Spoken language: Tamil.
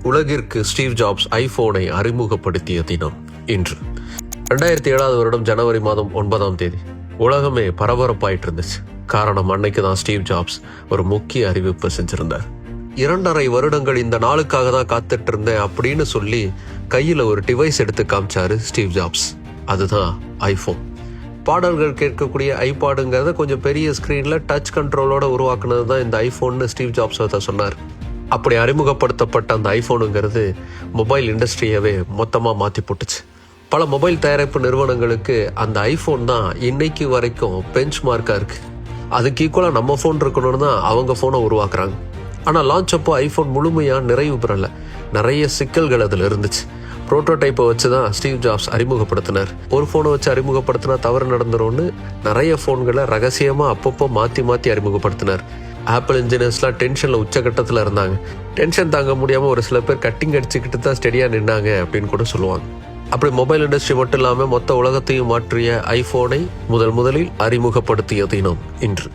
உலகிற்கு ஸ்டீவ் ஜாப்ஸ் ஐபோனை அறிமுகப்படுத்திய தினம் இன்று. 2007 ஜனவரி மாதம் 9 உலகமே பரபரப்பாயிட்டு இருந்துச்சு. காரணம், அன்னைக்கு தான் ஸ்டீவ் ஜாப்ஸ் ஒரு முக்கிய அறிவிப்பு செஞ்சிருந்தார். 2.5 வருடங்கள் இந்த நாளுக்காக தான் காத்துட்டு இருந்தேன் அப்படின்னு சொல்லி கையில ஒரு டிவைஸ் எடுத்து காமிச்சாரு ஸ்டீவ் ஜாப்ஸ். அதுதான் ஐபோன். பாடல்கள் கேட்கக்கூடிய ஐபாடுங்கிறத கொஞ்சம் பெரிய ஸ்கிரீன்ல டச் கண்ட்ரோலோட உருவாக்குனது தான் இந்த ஐபோன்னு ஸ்டீவ் ஜாப்ஸ் சொன்னார். அப்படி அறிமுகப்படுத்தப்பட்ட அந்த ஐபோனுங்கிறது மொபைல் இண்டஸ்ட்ரியவே மொத்தமா மாத்தி போட்டுச்சு. பல மொபைல் தயாரிப்பு நிறுவனங்களுக்கு அந்த ஐபோன் தான் இன்னைக்கு வரைக்கும் பெஞ்ச் மார்க்கா இருக்கு. அதுக்கு ஈக்குவலா நம்ம போன் இருக்கணும்னு தான் அவங்க போனை உருவாக்குறாங்க. ஆனா லான்ச் அப்போ ஐபோன் முழுமையா நிறைவு பெறல. நிறைய சிக்கல்கள் அதுல இருந்துச்சு. புரோட்டோடைப்பை வச்சுதான் ஸ்டீவ் ஜாப்ஸ் அறிமுகப்படுத்தினார். ஒரு போனை வச்சு அறிமுகப்படுத்தினா தவறு நடந்துரும்னு நிறைய போன்களை ரகசியமா அப்பப்போ மாத்தி அறிமுகப்படுத்தினார். ஆப்பிள் இன்ஜினியர்ஸ்லாம் டென்ஷன்ல உச்சகட்டத்துல இருந்தாங்க. டென்ஷன் தாங்க முடியாம ஒரு சில பேர் கட்டிங் அடிச்சுக்கிட்டு தான் ஸ்டெடியா நின்னாங்க அப்படின்னு கூட சொல்லுவாங்க. அப்படி மொபைல் இண்டஸ்ட்ரி மட்டும் இல்லாம மொத்த உலகத்தையும் மாற்றிய ஐபோனை முதலில் அறிமுகப்படுத்திய தினம் இன்று.